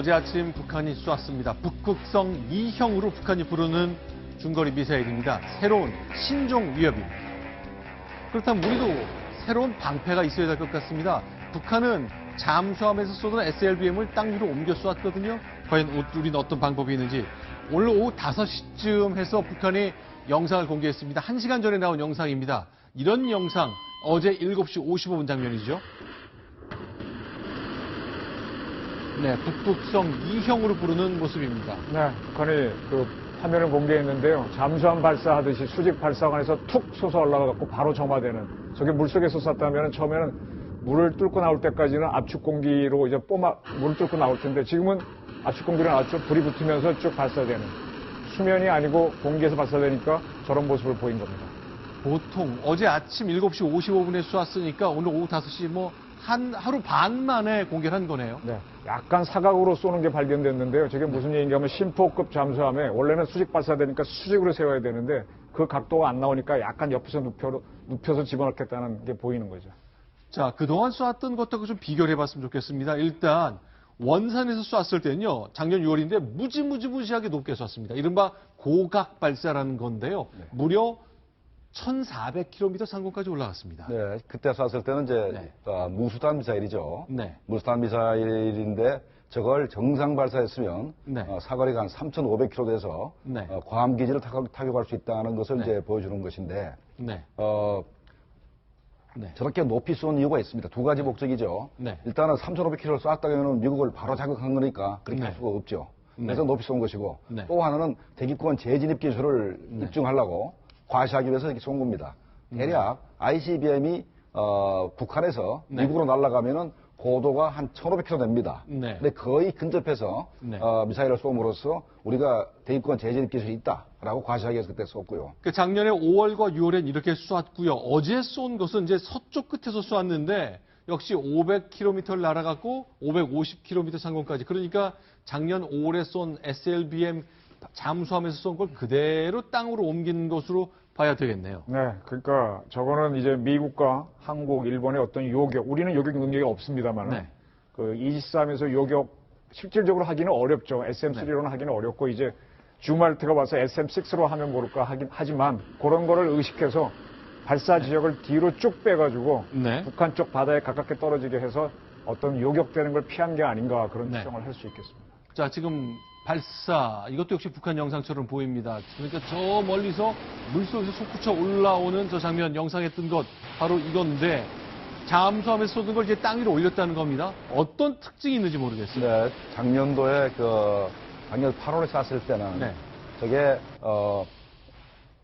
어제 아침 북한이 쏘았습니다. 북극성 2형으로 북한이 부르는 중거리 미사일입니다. 새로운 신종 위협입니다. 그렇다면 우리도 새로운 방패가 있어야 될 것 같습니다. 북한은 잠수함에서 쏘던 SLBM을 땅 위로 옮겨 쏘았거든요. 과연 우리는 어떤 방법이 있는지 오늘 오후 5시쯤 해서 북한이 영상을 공개했습니다. 1시간 전에 나온 영상입니다. 이런 영상 어제 7시 55분 장면이죠. 네, 북극성 2형으로 부르는 모습입니다. 네, 북한이 그 화면을 공개했는데요. 잠수함 발사하듯이 수직 발사관에서 툭 솟아 올라가고 바로 점화되는. 저게 물속에서 쐈다면 처음에는 물을 뚫고 나올 때까지는 압축 공기로 이제 물을 뚫고 나올 텐데 지금은 압축 공기로 나왔죠. 불이 붙으면서 쭉 발사되는. 수면이 아니고 공기에서 발사되니까 저런 모습을 보인 겁니다. 보통 어제 아침 7시 55분에 쏘았으니까 오늘 오후 5시 하루 반 만에 공개를 한 거네요. 네. 약간 사각으로 쏘는 게 발견됐는데요. 저게 무슨 얘기인가 하면 심포급 잠수함에 원래는 수직 발사되니까 수직으로 세워야 되는데 그 각도가 안 나오니까 약간 옆에서 눕혀서 집어넣겠다는 게 보이는 거죠. 자, 그동안 쏘았던 것하고 좀 비교를 해봤으면 좋겠습니다. 일단 원산에서 쐈을 때는요. 작년 6월인데 무지무지하게 높게 쐈습니다. 이른바 고각 발사라는 건데요. 네. 무려 1,400km 상공까지 올라갔습니다. 네, 그때 쐈을 때는 이제 무수탄 미사일이죠. 네. 무수탄 미사일인데 저걸 정상 발사했으면 네. 사거리가 한 3,500km 돼서 네. 괌 기지를 타격할 수 있다는 것을 네. 이제 보여주는 것인데 네. 네. 저렇게 높이 쏜 이유가 있습니다. 두 가지 목적이죠. 네. 일단은 3,500km를 쐈다면 미국을 바로 자극한 거니까 그렇게 네. 할 수가 없죠. 네. 그래서 높이 쏜 것이고 네. 또 하나는 대기권 재진입 기술을 입증하려고 과시하기 위해서 이렇게 쏜 겁니다. 대략 ICBM이 북한에서 네. 미국으로 날아가면은 고도가 한 1,500km 됩니다. 네. 근데 거의 근접해서 네. 미사일을 쏘므로써 우리가 대기권 재진입 기술이 있다라고 과시하기 위해서 그때 쐈고요. 그 작년에 5월과 6월엔 이렇게 쐈고요. 어제 쏜 것은 이제 서쪽 끝에서 쐈는데 역시 500km를 날아갔고 550km 상공까지. 그러니까 작년 5월에 쏜 SLBM 잠수함에서 쏜 걸 그대로 땅으로 옮긴 것으로 봐야 되겠네요. 네, 그러니까 저거는 이제 미국과 한국, 일본의 어떤 요격, 우리는 요격 능력이 없습니다만, 네. 그 이지스함에서 요격 실질적으로 하기는 어렵죠. SM3로는 하기는 어렵고 이제 주말트가 와서 SM6로 하면 모를까 하지만 그런 거를 의식해서 발사 지역을 뒤로 쭉 빼가지고 네. 북한 쪽 바다에 가깝게 떨어지게 해서 어떤 요격되는 걸 피한 게 아닌가 그런 네. 추정을 할 수 있겠습니다. 자, 지금 발사, 이것도 역시 북한 영상처럼 보입니다. 그러니까 저 멀리서 물속에서 솟구쳐 올라오는 저 장면, 영상에 뜬 것, 바로 이건데, 잠수함에서 쏘는 걸 이제 땅 위로 올렸다는 겁니다. 어떤 특징이 있는지 모르겠어요. 네, 작년도에 작년 8월에 쐈을 때는 네. 저게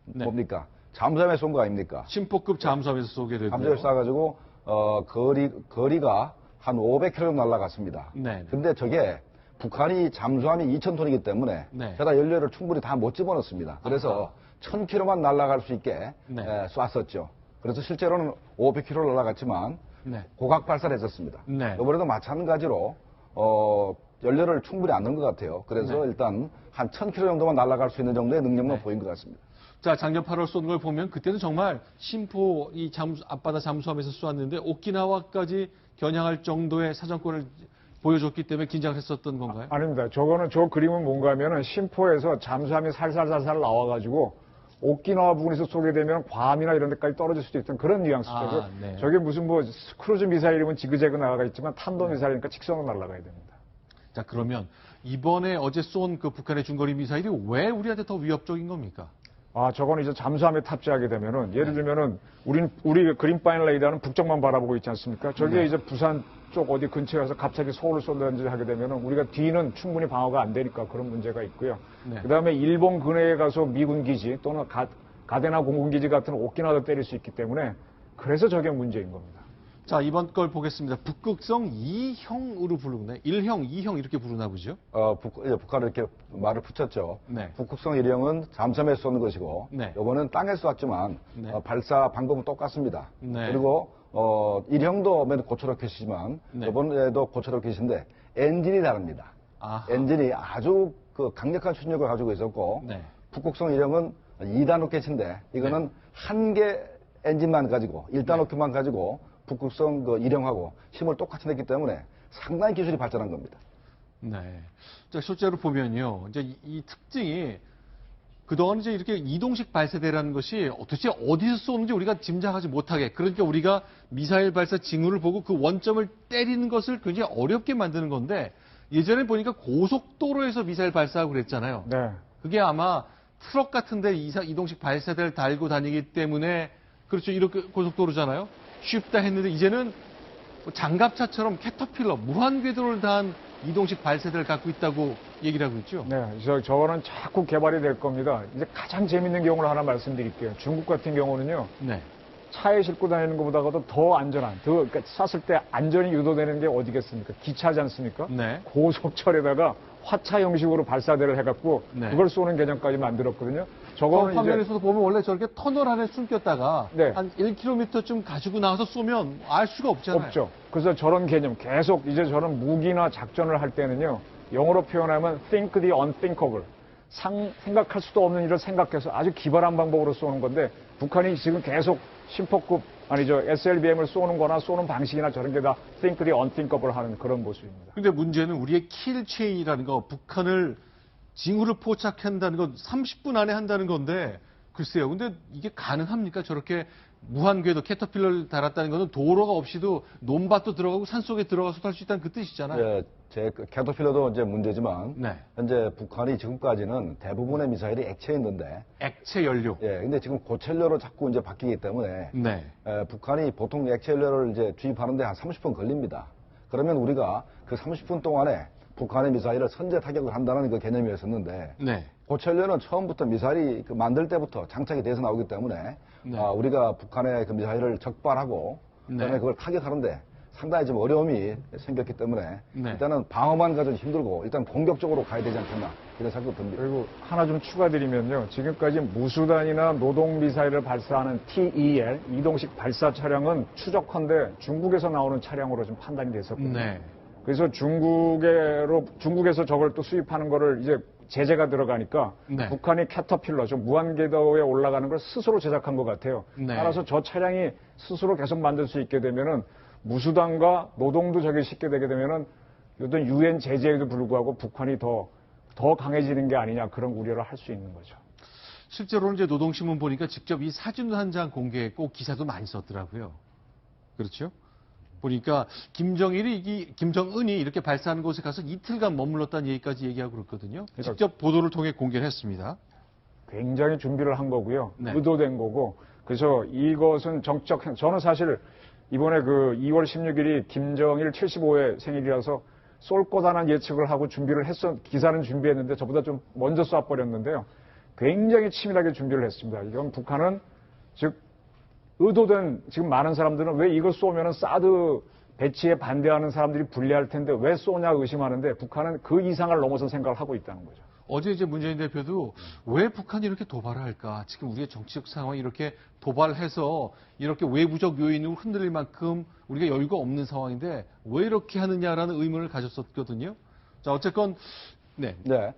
네. 뭡니까? 잠수함에 쏜 거 아닙니까? 심포급 잠수함에서 쏘게 됐고요. 잠수함에 쏴가지고 거리가 한 500km 정도 날아갔습니다. 네. 근데 저게 북한이 잠수함이 2,000톤이기 때문에 네. 게다 연료를 충분히 다 못 집어넣습니다. 그래서 1,000km만 날아갈 수 있게 네. 쐈었죠. 그래서 실제로는 500km 날아갔지만 네. 고각 발사를 했었습니다. 네. 이번에도 마찬가지로 연료를 충분히 안 넣은 것 같아요. 그래서 네. 일단 한 1,000km 정도만 날아갈 수 있는 정도의 능력만 네. 보인 것 같습니다. 자, 작년 8월 쏜 걸 보면 그때는 정말 심포 이 앞바다 잠수함에서 쏘았는데 오키나와까지 겨냥할 정도의 사정권을 보여줬기 때문에 긴장을 했었던 건가요? 아닙니다. 저 그림은 뭔가 하면은 심포에서 잠수함이 살살살살 나와가지고 오키나와 부근에서 쏘게 되면 괌이나 이런 데까지 떨어질 수도 있던 그런 뉘앙스죠. 네. 저게 무슨 크루즈 미사일이면 지그재그 나가 있지만 탄도 미사일이니까 직선으로 날아가야 됩니다. 자, 그러면 이번에 어제 쏜 그 북한의 중거리 미사일이 왜 우리한테 더 위협적인 겁니까? 저거는 이제 잠수함에 탑재하게 되면은 예를 들면은 우리 그린 파인 레이더는 북쪽만 바라보고 있지 않습니까? 저게 이제 부산 쪽 어디 근처에 가서 갑자기 서울을 쏜다든지 하게 되면은 우리가 뒤는 충분히 방어가 안 되니까 그런 문제가 있고요. 네. 그다음에 일본 근해에 가서 미군 기지 또는 가데나 공군 기지 같은 오키나와도 때릴 수 있기 때문에 그래서 저게 문제인 겁니다. 자, 이번 걸 보겠습니다. 북극성 2형으로 부르네. 1형, 2형 이렇게 부르나 보죠? 북한은 이렇게 말을 붙였죠. 네. 북극성 1형은 잠수함에서 쏘는 것이고, 네. 이번은 땅에서 쐈지만 네. 발사 방법은 똑같습니다. 네. 그리고 1형도 맨 고철로켓이지만 네. 이번에도 고철로켓인데 엔진이 다릅니다. 아하. 엔진이 아주 강력한 추진력을 가지고 있었고, 네. 북극성 1형은 2단 로켓인데 이거는 한 개 엔진만 가지고 1단 로켓만 가지고 북극성 1형하고 힘을 똑같이 냈기 때문에 상당히 기술이 발전한 겁니다. 네. 자, 실제로 보면요. 이제 이 특징이 그동안 이제 이렇게 이동식 발사대라는 것이 도대체 어디서 쏘는지 우리가 짐작하지 못하게, 그러니까 우리가 미사일 발사 징후를 보고 그 원점을 때리는 것을 굉장히 어렵게 만드는 건데, 예전에 보니까 고속도로에서 미사일 발사하고 그랬잖아요. 네. 그게 아마 트럭 같은데 이동식 발사대를 달고 다니기 때문에, 그렇죠. 이렇게 고속도로잖아요. 쉽다 했는데 이제는 장갑차처럼 캐터필러, 무한궤도를 다한 이동식 발사대를 갖고 있다고 얘기를 하고 있죠. 네, 저거는 자꾸 개발이 될 겁니다. 이제 가장 재밌는 경우를 하나 말씀드릴게요. 중국 같은 경우는요, 네. 차에 싣고 다니는 것보다도 더 안전한, 그러니까 쐈을 때 안전이 유도되는 게 어디겠습니까? 기차지 않습니까? 네. 고속철에다가 화차 형식으로 발사대를 해갖고 네. 그걸 쏘는 개념까지 만들었거든요. 저 저거는 이제 화면에서도 보면 원래 저렇게 터널 안에 숨겼다가 네. 한 1km쯤 가지고 나와서 쏘면 알 수가 없잖아요. 없죠. 그래서 저런 개념 계속 이제 저런 무기나 작전을 할 때는요, 영어로 표현하면 think the unthinkable. 생각할 수도 없는 일을 생각해서 아주 기발한 방법으로 쏘는 건데, 북한이 지금 계속 심포급, 아니죠, SLBM을 쏘는 거나 쏘는 방식이나 저런 게 다 think the unthinkable 하는 그런 모습입니다. 근데 문제는 우리의 킬 체인이라는 거, 북한을 징후를 포착한다는 건 30분 안에 한다는 건데, 글쎄요. 근데 이게 가능합니까? 저렇게 무한궤도 캐터필러를 달았다는 것은 도로가 없이도 논밭도 들어가고 산속에 들어가서도 할 수 있다는 그 뜻이잖아요. 예, 캐터필러도 이제 문제지만 네. 현재 북한이 지금까지는 대부분의 미사일이 액체였는데, 액체 연료. 예, 근데 지금 고체연료로 자꾸 이제 바뀌기 때문에 네. 북한이 보통 액체 연료를 이제 주입하는데 한 30분 걸립니다. 그러면 우리가 그 30분 동안에 북한의 미사일을 선제 타격을 한다는 그 개념이었었는데, 네. 고체연료는 처음부터 미사일이 만들 때부터 장착이 돼서 나오기 때문에 네. 우리가 북한의 그 미사일을 적발하고 그다음에 네. 그걸 타격하는데 상당히 좀 어려움이 생겼기 때문에 네. 일단은 방어만 가지고 힘들고 일단 공격적으로 가야 되지 않겠나 이런 생각도 듭니다. 그리고 하나 좀 추가드리면요, 지금까지 무수단이나 노동 미사일을 발사하는 TEL, 이동식 발사 차량은 추적컨대 중국에서 나오는 차량으로 좀 판단이 됐었거든요. 네. 그래서 중국에서 저걸 또 수입하는 거를 이제 제재가 들어가니까 네. 북한이 캐터필러, 좀 무한궤도에 올라가는 걸 스스로 제작한 것 같아요. 네. 따라서 저 차량이 스스로 계속 만들 수 있게 되면은 무수단과 노동도 저기 쉽게 되게 되면은 어떤 유엔 제재에도 불구하고 북한이 더 강해지는 게 아니냐, 그런 우려를 할 수 있는 거죠. 실제로는 이제 노동신문 보니까 직접 이 사진 한 장 공개했고 기사도 많이 썼더라고요. 그렇죠? 보니까 김정은이 이렇게 발사하는 곳에 가서 이틀간 머물렀다는 얘기까지 얘기하고 그렇거든요. 직접 보도를 통해 공개를 했습니다. 굉장히 준비를 한 거고요. 네. 의도된 거고. 그래서 이것은 저는 사실 이번에 그 2월 16일이 김정일 75회 생일이라서 쏠 거다라는 예측을 하고 기사는 준비했는데 저보다 좀 먼저 쏴버렸는데요. 굉장히 치밀하게 준비를 했습니다. 이건 북한은 즉 의도된, 지금 많은 사람들은 왜 이걸 쏘면은 사드 배치에 반대하는 사람들이 불리할 텐데 왜 쏘냐 의심하는데, 북한은 그 이상을 넘어선 생각을 하고 있다는 거죠. 어제 이제 문재인 대표도 왜 북한이 이렇게 도발을 할까? 지금 우리의 정치적 상황이 이렇게 도발해서 이렇게 외부적 요인으로 흔들릴 만큼 우리가 여유가 없는 상황인데 왜 이렇게 하느냐라는 의문을 가졌었거든요. 자, 어쨌건 네. 네.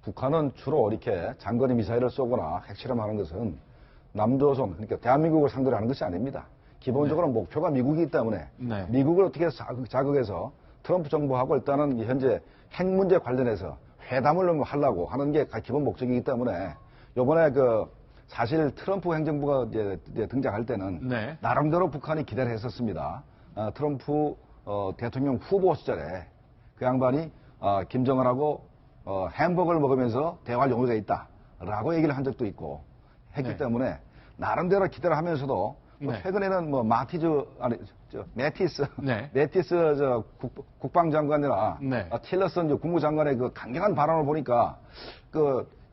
북한은 주로 이렇게 장거리 미사일을 쏘거나 핵실험하는 것은 남조선, 그러니까 대한민국을 상대로 하는 것이 아닙니다. 기본적으로 목표가 미국이기 때문에 네. 미국을 어떻게 자극해서 트럼프 정부하고 일단은 현재 핵 문제 관련해서 회담을 하려고 하는 게 기본 목적이기 때문에 요번에 사실 트럼프 행정부가 이제 등장할 때는 네. 나름대로 북한이 기대를 했었습니다. 트럼프 대통령 후보 시절에 그 양반이 김정은하고 햄버거를 먹으면서 대화할 용의가 있다라고 얘기를 한 적도 있고 했기 네. 때문에 나름대로 기대를 하면서도 네. 최근에는 매티스 네. 국방장관이나 네. 틸러슨 국무장관의 그 강경한 발언을 보니까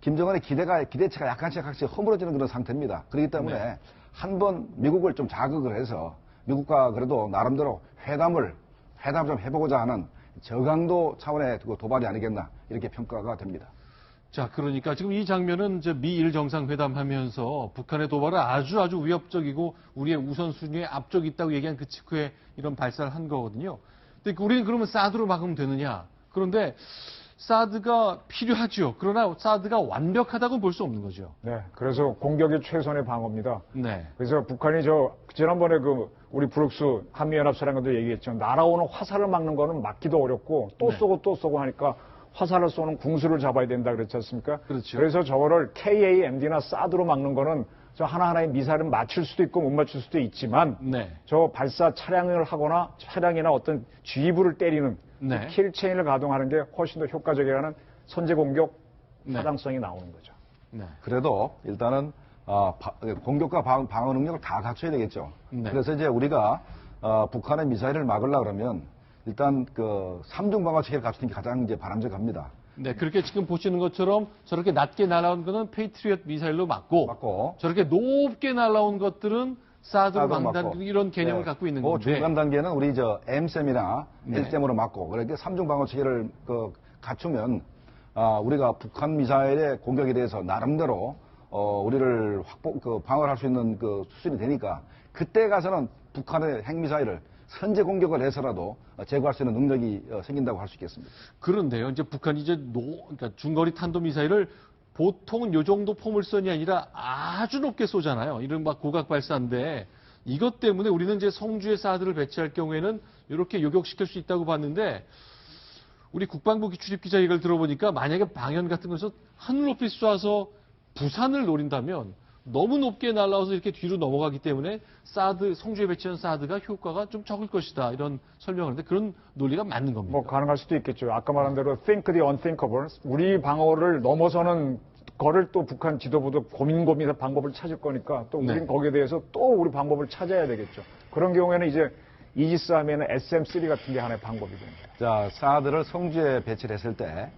김정은의 기대치가 약간씩 허물어지는 그런 상태입니다. 그렇기 때문에 네. 한번 미국을 좀 자극을 해서 미국과 그래도 나름대로 회담 좀 해보고자 하는 저강도 차원의 도발이 아니겠나 이렇게 평가가 됩니다. 자, 그러니까 지금 이 장면은 이제 미일 정상회담 하면서 북한의 도발은 아주 위협적이고 우리의 우선순위에 앞쪽이 있다고 얘기한 그 직후에 이런 발사를 한 거거든요. 근데 우리는 그러면 사드로 막으면 되느냐? 그런데 사드가 필요하죠. 그러나 사드가 완벽하다고 볼 수 없는 거죠. 네, 그래서 공격이 최선의 방어입니다. 네. 그래서 북한이 지난번에 우리 브룩스 한미연합사령관도 얘기했죠. 날아오는 화살을 막는 거는 막기도 어렵고 또 네. 쏘고 또 쏘고 하니까 화살을 쏘는 궁수를 잡아야 된다 그랬지 않습니까? 그렇죠. 그래서 저거를 KAMD나 사드로 막는 거는 저 하나하나의 미사일을 맞출 수도 있고 못 맞출 수도 있지만 네. 저 발사 차량을 하거나 차량이나 어떤 지휘부를 때리는 네. 킬체인을 가동하는 게 훨씬 더 효과적이라는 선제 공격 네. 타당성이 나오는 거죠. 네. 그래도 일단은 공격과 방어 능력을 다 갖춰야 되겠죠. 네. 그래서 이제 우리가 북한의 미사일을 막으려 그러면 일단 그 삼중 방어 체계를 갖추는 게 가장 이제 바람직합니다. 네, 그렇게 지금 보시는 것처럼 저렇게 낮게 날아온 거는 페이트리엇 미사일로 맞고 저렇게 높게 날아온 것들은 사드로 막는다는 맞고. 이런 개념을 네. 갖고 있는 그 건데. 중간 단계는 우리 M셈이나 네. L셈으로 막고 그렇게 삼중 방어 체계를 갖추면 우리가 북한 미사일의 공격에 대해서 나름대로 우리를 방어를 할 수 있는 그 수준이 되니까 그때 가서는 북한의 핵미사일을 선제 공격을 해서라도 제거할 수 있는 능력이 생긴다고 할 수 있겠습니다. 그런데요, 이제 북한이 그러니까 중거리 탄도 미사일을 보통은 요 정도 포물선이 아니라 아주 높게 쏘잖아요. 이런 막 고각 발사인데 이것 때문에 우리는 이제 성주에 사드를 배치할 경우에는 이렇게 요격시킬 수 있다고 봤는데 우리 국방부 출입 기자 얘기를 들어보니까 만약에 방연 같은 것에서 하늘 높이 쏴서 부산을 노린다면 너무 높게 날아와서 이렇게 뒤로 넘어가기 때문에 성주에 배치한 사드가 효과가 좀 적을 것이다. 이런 설명을 하는데 그런 논리가 맞는 겁니다. 뭐 가능할 수도 있겠죠. 아까 말한 대로 think the unthinkable. 우리 방어를 넘어서는 거를 또 북한 지도부도 고민해서 방법을 찾을 거니까 또 우린 네. 거기에 대해서 또 우리 방법을 찾아야 되겠죠. 그런 경우에는 이제 이지스 하면은 SM3 같은 게 하나의 방법이 됩니다. 자, 사드를 성주에 배치를 했을 때,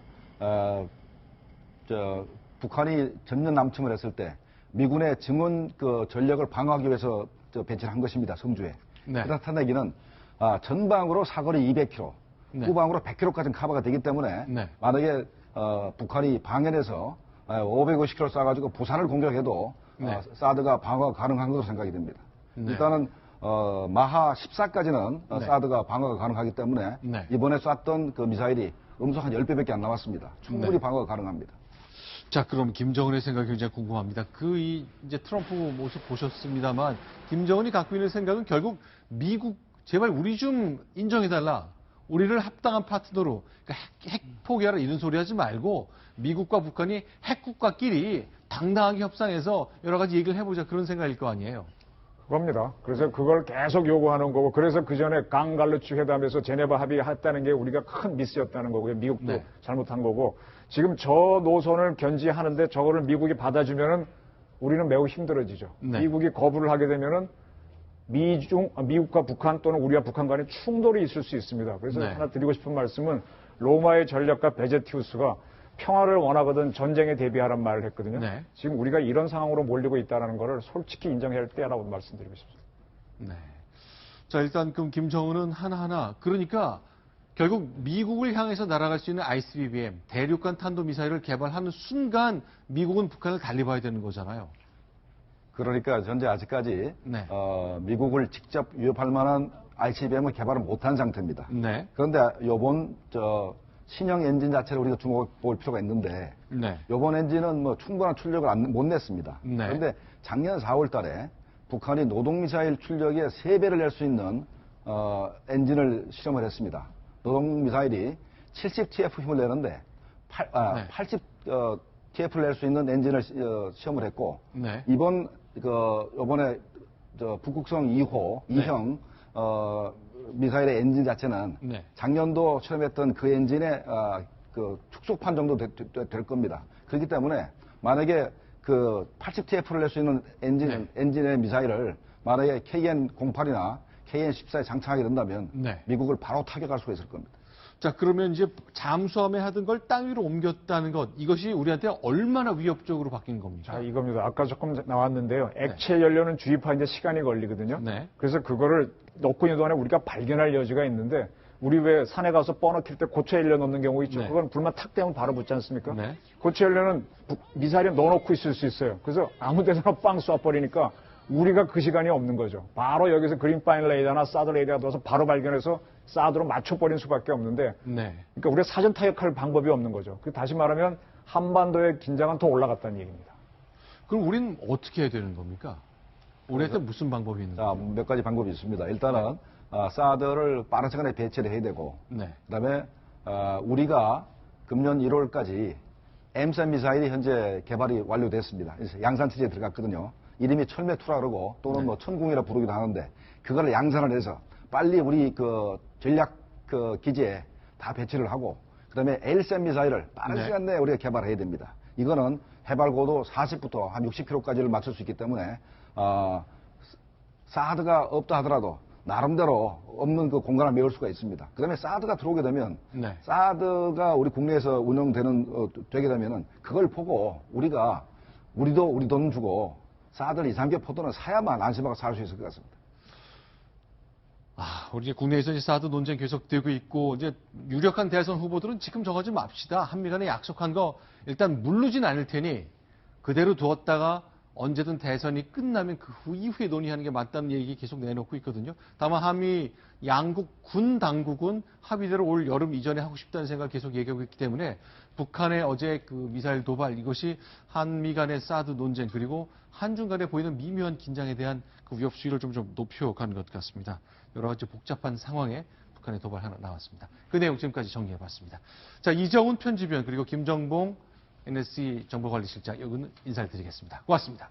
북한이 전면 남침을 했을 때 미군의 증원 전력을 방어하기 위해서 배치를 한 것입니다. 성주에. 네. 그렇다는 얘기는 전방으로 사거리 200km, 네. 후방으로 100km까지 커버가 되기 때문에 네. 만약에 북한이 방연해서 550km 쏴가지고 부산을 공격해도 네. 사드가 방어가 가능한 것으로 생각이 됩니다. 네. 일단은 마하 14까지는 네. 사드가 방어가 가능하기 때문에 네. 이번에 쐈던 그 미사일이 음속 한 10배밖에 안 남았습니다. 충분히 네. 방어가 가능합니다. 자, 그럼 김정은의 생각이 굉장히 궁금합니다. 이제 트럼프 모습 보셨습니다만, 김정은이 갖고 있는 생각은 결국 미국, 제발 우리 좀 인정해달라. 우리를 합당한 파트너로, 그러니까 핵 포기하라 이런 소리 하지 말고, 미국과 북한이 핵국가끼리 당당하게 협상해서 여러 가지 얘기를 해보자. 그런 생각일 거 아니에요. 그겁니다. 그래서 그걸 계속 요구하는 거고, 그래서 그 전에 강갈루치 회담에서 제네바 합의했다는 게 우리가 큰 미스였다는 거고요. 미국도 네. 잘못한 거고, 지금 저 노선을 견지하는데 저거를 미국이 받아주면은 우리는 매우 힘들어지죠. 네. 미국이 거부를 하게 되면은 미국과 북한 또는 우리와 북한 간에 충돌이 있을 수 있습니다. 그래서 네. 하나 드리고 싶은 말씀은 로마의 전략가 베제티우스가 평화를 원하거든 전쟁에 대비하란 말을 했거든요. 네. 지금 우리가 이런 상황으로 몰리고 있다는 것을 솔직히 인정해야 할 때라고 말씀드리고 싶습니다. 네. 자, 일단 그럼 김정은은 하나하나, 그러니까 결국 미국을 향해서 날아갈 수 있는 ICBM, 대륙간 탄도미사일을 개발하는 순간 미국은 북한을 달리 봐야 되는 거잖아요. 그러니까 현재 아직까지 네. 미국을 직접 위협할 만한 ICBM을 개발을 못한 상태입니다. 네. 그런데 요번 신형 엔진 자체를 우리가 주목해 볼 필요가 있는데 네. 요번 엔진은 뭐 충분한 출력을 못 냈습니다. 네. 그런데 작년 4월 달에 북한이 노동미사일 출력의 3배를 낼 수 있는 엔진을 실험을 했습니다. 노동미사일이 70TF 힘을 내는데 80TF를 낼 수 있는 엔진을 시험을 했고 네. 요번에 북극성 2호, 네. 2형 미사일의 엔진 자체는 네. 작년도 실험했던 그 엔진의 축소판 정도 될 겁니다. 그렇기 때문에 만약에 80TF를 낼 수 있는 네. 엔진의 미사일을 만약에 KN-08이나 KN-14에 장착하게 된다면 네. 미국을 바로 타격할 수가 있을 겁니다. 자, 그러면 이제 잠수함에 하던 걸 땅 위로 옮겼다는 것, 이것이 우리한테 얼마나 위협적으로 바뀐 겁니까? 자, 이겁니다. 아까 조금 나왔는데요. 액체 연료는 주입하는데 시간이 걸리거든요. 네. 그래서 그거를 넣고 있는 동안에 우리가 발견할 여지가 있는데 우리 왜 산에 가서 뻐넣힐 때 고체 연료 넣는 경우 있죠. 네. 그건 불만 탁 대면 바로 붙지 않습니까? 네. 고체 연료는 미사일에 넣어놓고 있을 수 있어요. 그래서 아무 데서나 빵 쏴버리니까 우리가 그 시간이 없는 거죠. 바로 여기서 그린파인 레이더나 사드 레이더가 들어와서 바로 발견해서 사드로 맞춰버린 수밖에 없는데 네. 그러니까 우리가 사전 타격할 방법이 없는 거죠. 다시 말하면 한반도의 긴장은 더 올라갔다는 얘기입니다. 그럼 우리는 어떻게 해야 되는 겁니까? 우리한테 무슨 방법이 있는 자, 거예요? 몇 가지 방법이 있습니다. 일단은 사드를 빠른 시간에 배치를 해야 되고, 네. 그다음에 우리가 금년 1월까지 M3 미사일이 현재 개발이 완료됐습니다. 양산 체제에 들어갔거든요. 이름이 철매2라 그러고 또는 뭐 천궁이라 부르기도 하는데 그거를 양산을 해서 빨리 우리 그 전략 그 기지에 다 배치를 하고 그다음에 L3 미사일을 빠른 네. 시간 내에 우리가 개발해야 됩니다. 이거는 해발 고도 40부터 한 60km까지를 맞출 수 있기 때문에 사드가 없다 하더라도 나름대로 없는 그 공간을 메울 수가 있습니다. 그다음에 사드가 들어오게 되면 네. 사드가 우리 국내에서 운영되는 되게 되면은 그걸 보고 우리도 우리 돈 주고 사드를 2, 3개 포도는 사야만 안심하고 살 수 있을 것 같습니다. 우리 이제 국내에서 이제 사드 논쟁 계속되고 있고, 이제 유력한 대선 후보들은 지금 저거 좀 맙시다. 한미 간에 약속한 거 일단 물르진 않을 테니 그대로 두었다가 언제든 대선이 끝나면 그 이후에 논의하는 게 맞다는 얘기 계속 내놓고 있거든요. 다만 한미 양국 군 당국은 합의대로 올 여름 이전에 하고 싶다는 생각을 계속 얘기하고 있기 때문에 북한의 어제 그 미사일 도발 이것이 한미 간의 사드 논쟁 그리고 한중 간에 보이는 미묘한 긴장에 대한 그 위협 수위를 좀 높여간 것 같습니다. 여러 가지 복잡한 상황에 북한의 도발 하나 나왔습니다. 그 내용 지금까지 정리해봤습니다. 자, 이정훈 편집위원 그리고 김정봉 NSC 정보관리실장 여기는 인사를 드리겠습니다. 고맙습니다.